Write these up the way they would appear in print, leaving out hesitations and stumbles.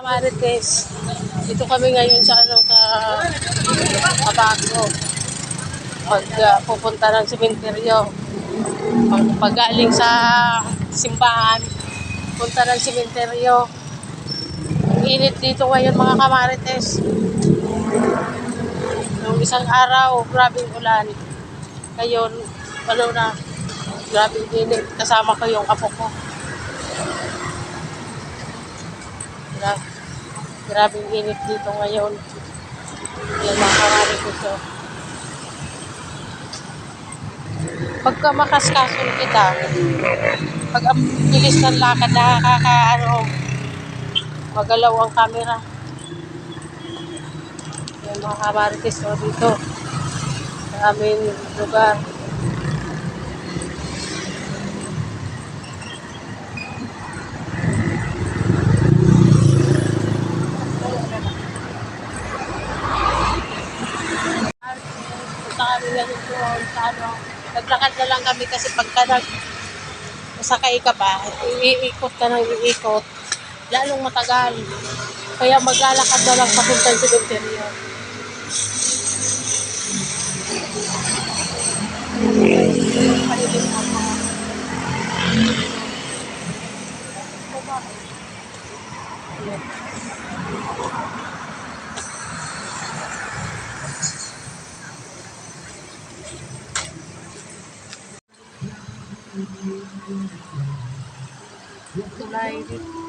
Marites, dito kami ngayon sa sa Abaco. Pupunta ng sementeryo. Pagaling sa simbahan, punta ng sementeryo. Ang init dito ngayon mga kamarites. Nung isang araw, grabing ulan. Ngayon, grabing init. Kasama ko yung apo ko. Grabing init dito ngayon. Yan mga kamarites. So, pagka makaskason kita, pag ang bilis ng lakad, magalaw ang camera. Yan mga kamarites, so dito sa aming lugar. Punta kami ngayon doon sa naglakad na lang kami kasi pagka masakay ka pa, iikot ka ng iikot, lalong matagal. Kaya maglalakad na lang papuntang sementeryo.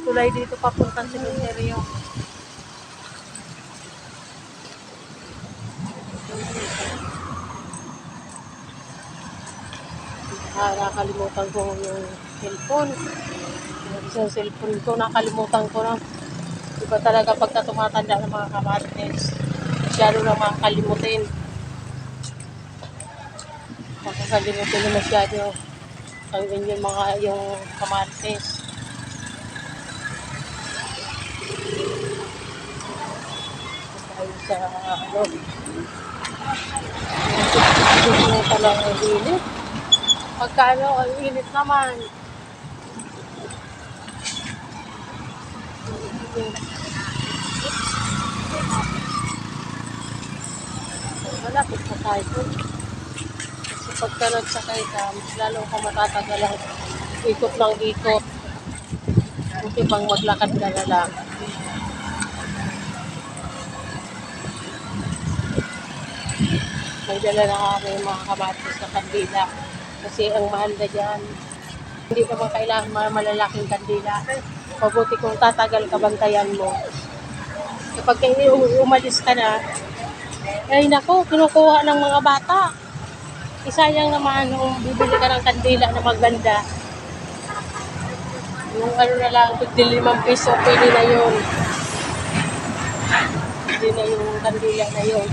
Tulay dito papuntang sementeryo. Nakalimutan ko yung cellphone. Yung cellphone ko, nakalimutan ko na. Iba talaga pagka tumatanda ng mga kamarites. Masyado na makakalimutin. Makakalimutin na masyado. Ang yung kamarites. Sa talagang ang init. Pagkano, ang init naman. Malapit pa tayo. Kasi pagka nagsakay ka, mas lalo ka matatagal ang ikot ng ikot. Buti pang maglakad ka na lang. May dala na kami mga kamarites sa kandila. Kasi ang mahal na dyan. Hindi naman kailangan malalaking kandila. Mabuti kung tatagal ka, bantayan mo. Kapag umalis ka na, ay nako, kinukuha ng mga bata. Isayang naman kung bibili ka ng kandila na maganda. Yung na lang, 5 piso, pwede na yun. Pwede na yung kandila na yun.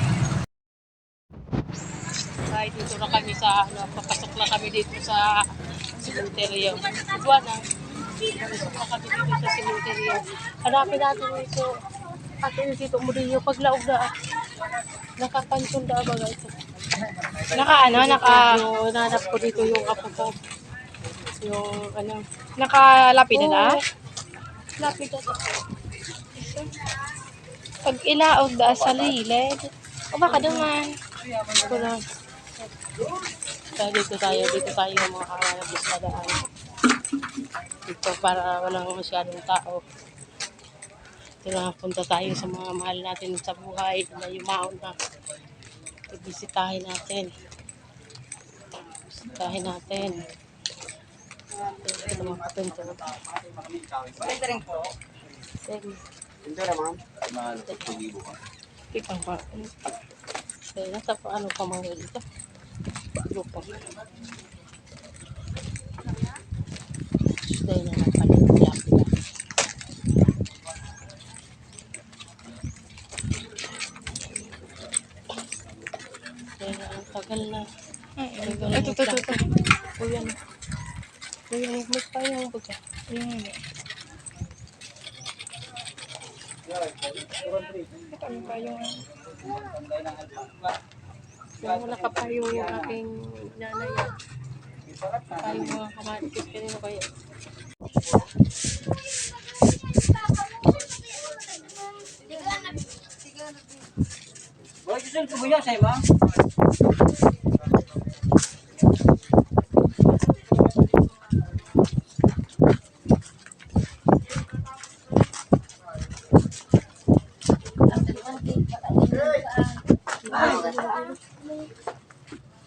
Ay, dito na kami sa, papasok na kami dito sa sementeryo. Diba na? Papasok na kami dito sa sementeryo. Hanapin natin ito. Atin dito mo din yung paglaog na. Nakapansyon na ba ito? Nanap ko dito yung apo ko. Yung Nakalapid na? Lapid na ito. Pag ilaog da sa lilid. O baka duman. Ito na. Dito tayo mga kawanagis na daan. Dito para walang masyadong tao. Ito na, punta tayo sa mga mahal natin sa buhay na yumaon na. Ibisitahin natin. Ito naman patento. Maganda rin po. Sige. Ito na ma'am. Ipang pa. Sige, nasa paano pa mga dito? Bago pa. Sige na napalit. Sige, ang tagal na. Ito. Kuya, nagmit pa yung buka. Ano pa yung... Wala ka pa yung aking nanay. Tayo mga kamarites kanino kaya. Susunod ko ba niya sa'yo, ma'am?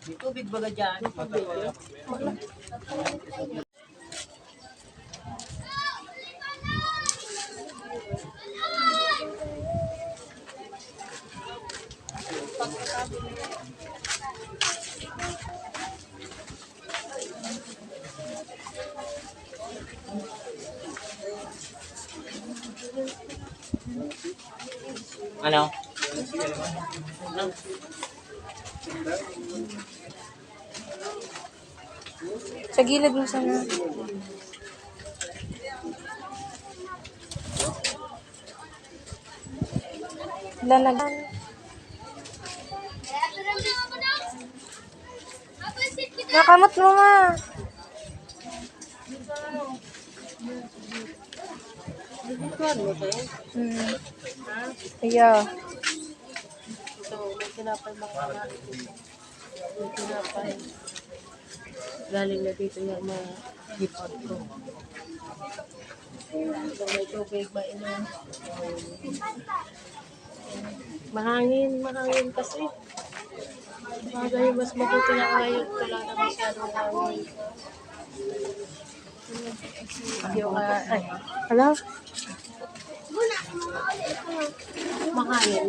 May tubig baga dyan. Ano? Sa gilid mo sana. Lanagan. Nakamot mo nga. Ikuan mo tayo. Yeah. Ito, may tinapay mga kamari dito. May tinapay. Galing na dito yung mga hipon ko. Ito, may tubig, mainom. Mahangin kasi. Bagay, mas mabuti na ngayon. Wala na masyadong hangin. Yung, ay, hala? Mahangin.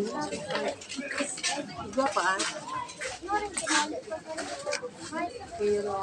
Iba pa. Pero,